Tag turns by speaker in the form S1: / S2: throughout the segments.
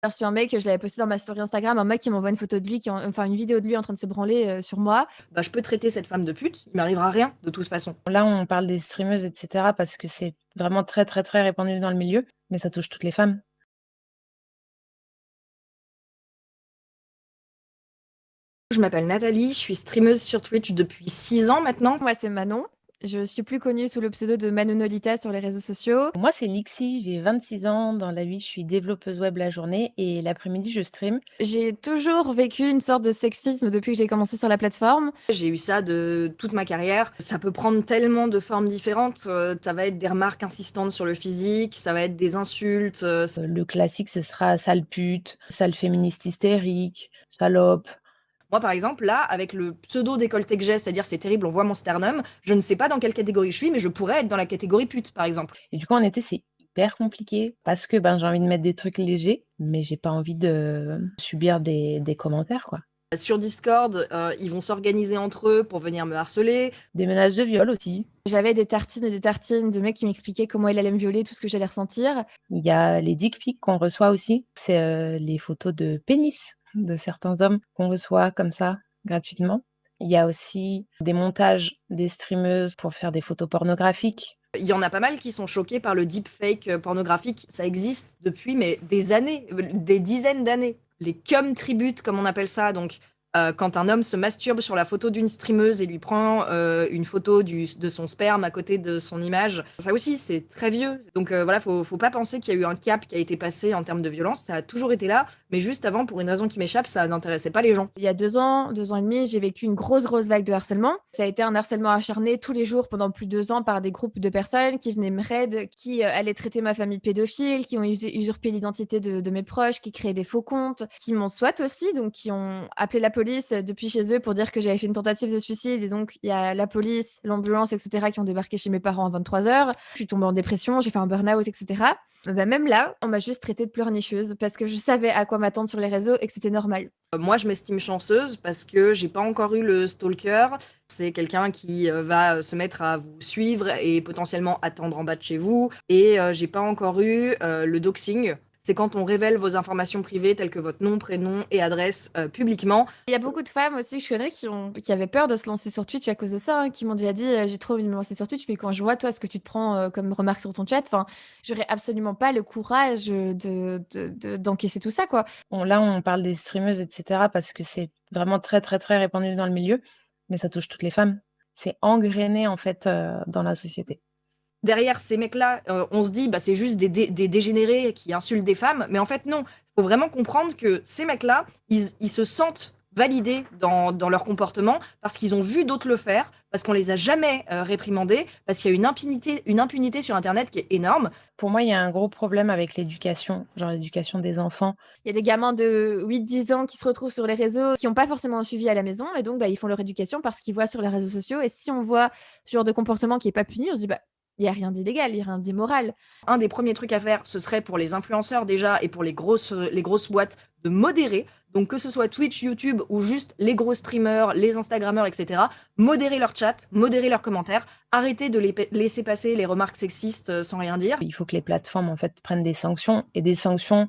S1: J'ai reçu un mec, je l'avais posté dans ma story Instagram, un mec qui m'envoie une photo de lui enfin une vidéo de lui en train de se branler, sur moi.
S2: Bah, je peux traiter cette femme de pute, il m'arrivera rien de toute façon.
S3: Là, on parle des streameuses et cetera parce que c'est vraiment très, très, très répandu dans le milieu, mais ça touche toutes les femmes.
S2: Je m'appelle Nathalie, je suis streameuse sur Twitch depuis 6 ans maintenant.
S1: Moi, c'est Manon. Je suis plus connue sous le pseudo de Manonolita sur les réseaux sociaux.
S3: Moi, c'est Lixi, j'ai 26 ans. Dans la vie, je suis développeuse web la journée et l'après-midi, je stream.
S1: J'ai toujours vécu une sorte de sexisme depuis que j'ai commencé sur la plateforme.
S2: J'ai eu ça de toute ma carrière. Ça peut prendre tellement de formes différentes. Ça va être des remarques insistantes sur le physique, ça va être des insultes.
S3: Le classique, ce sera sale pute, sale féministe hystérique, salope.
S2: Moi, par exemple, là, avec le pseudo décolleté que j'ai, c'est-à-dire c'est terrible, on voit mon sternum, je ne sais pas dans quelle catégorie je suis, mais je pourrais être dans la catégorie pute, par exemple.
S3: Et du coup, en été, c'est hyper compliqué parce que ben, j'ai envie de mettre des trucs légers, mais j'ai pas envie de subir des commentaires, quoi.
S2: Sur Discord, ils vont s'organiser entre eux pour venir me harceler.
S3: Des menaces de viol aussi.
S1: J'avais des tartines et des tartines de mecs qui m'expliquaient comment il allait me violer, tout ce que j'allais ressentir.
S3: Il y a les dick pics qu'on reçoit aussi. C'est les photos de pénis de certains hommes qu'on reçoit comme ça, gratuitement. Il y a aussi des montages des streameuses pour faire des photos pornographiques.
S2: Il y en a pas mal qui sont choqués par le deepfake pornographique. Ça existe depuis mais des années, des dizaines d'années. Les cum tributes, comme on appelle ça, donc quand un homme se masturbe sur la photo d'une streameuse et lui prend une photo de son sperme à côté de son image, ça aussi c'est très vieux. Donc voilà, faut pas penser qu'il y a eu un cap qui a été passé en termes de violence. Ça a toujours été là, mais juste avant, pour une raison qui m'échappe, ça n'intéressait pas les gens.
S1: Il y a 2 ans et demi, j'ai vécu une grosse vague de harcèlement. Ça a été un harcèlement acharné tous les jours pendant plus de 2 ans par des groupes de personnes qui venaient me raid, qui allaient traiter ma famille de pédophile, qui ont usurpé l'identité de mes proches, qui créaient des faux comptes, qui m'ont SWAT aussi, donc qui ont appelé la police depuis chez eux pour dire que j'avais fait une tentative de suicide. Et donc, il y a la police, l'ambulance, etc., qui ont débarqué chez mes parents à 23h. Je suis tombée en dépression, j'ai fait un burn-out, etc. Bah, même là, on m'a juste traitée de pleurnicheuse parce que je savais à quoi m'attendre sur les réseaux et que c'était normal.
S2: Moi, je m'estime chanceuse parce que j'ai pas encore eu le stalker. C'est quelqu'un qui va se mettre à vous suivre et potentiellement attendre en bas de chez vous. Et j'ai pas encore eu le doxing. C'est quand on révèle vos informations privées telles que votre nom, prénom et adresse publiquement.
S1: Il y a beaucoup de femmes aussi que je connais qui avaient peur de se lancer sur Twitch à cause de ça, hein, qui m'ont déjà dit j'ai trop envie de me lancer sur Twitch, mais quand je vois toi ce que tu te prends comme remarque sur ton chat, enfin, j'aurais absolument pas le courage d'encaisser tout ça, quoi.
S3: Là, on parle des streameuses, et cetera parce que c'est vraiment très, très, très répandu dans le milieu, mais ça touche toutes les femmes. C'est engrainé, en fait, dans la société.
S2: Derrière ces mecs-là, on se dit, bah, c'est juste des dégénérés qui insultent des femmes. Mais en fait, non. Il faut vraiment comprendre que ces mecs-là, ils se sentent validés dans leur comportement parce qu'ils ont vu d'autres le faire, parce qu'on les a jamais réprimandés, parce qu'il y a une impunité sur Internet qui est énorme.
S3: Pour moi, il y a un gros problème avec l'éducation, genre l'éducation des enfants.
S1: Il y a des gamins de 8-10 ans qui se retrouvent sur les réseaux, qui n'ont pas forcément un suivi à la maison, et donc bah, ils font leur éducation parce qu'ils voient sur les réseaux sociaux. Et si on voit ce genre de comportement qui est pas puni, on se dit bah il y a rien d'illégal, il y a rien d'immoral.
S2: Un des premiers trucs à faire, ce serait pour les influenceurs déjà et pour les grosses boîtes de modérer. Donc que ce soit Twitch, YouTube ou juste les gros streamers, les Instagrammeurs, etc. Modérer leur chat, modérer leurs commentaires, arrêter de laisser passer les remarques sexistes sans rien dire.
S3: Il faut que les plateformes, en fait, prennent des sanctions et des sanctions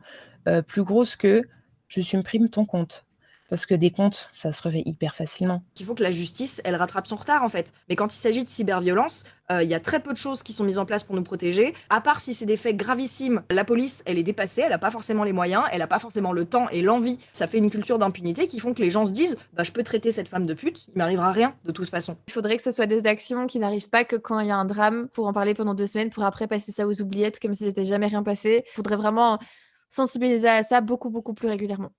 S3: plus grosses que je supprime ton compte. Parce que des comptes, ça se revêt hyper facilement.
S2: Il faut que la justice, elle rattrape son retard en fait. Mais quand il s'agit de cyberviolence, il y a très peu de choses qui sont mises en place pour nous protéger. À part si c'est des faits gravissimes, la police, elle est dépassée, elle n'a pas forcément les moyens, elle n'a pas forcément le temps et l'envie. Ça fait une culture d'impunité qui font que les gens se disent, bah je peux traiter cette femme de pute, il m'arrivera rien de toute façon.
S1: Il faudrait que ce soit des actions qui n'arrivent pas que quand il y a un drame, pour en parler pendant 2 semaines, pour après passer ça aux oubliettes comme si c'était jamais rien passé. Il faudrait vraiment sensibiliser à ça beaucoup, beaucoup plus régulièrement.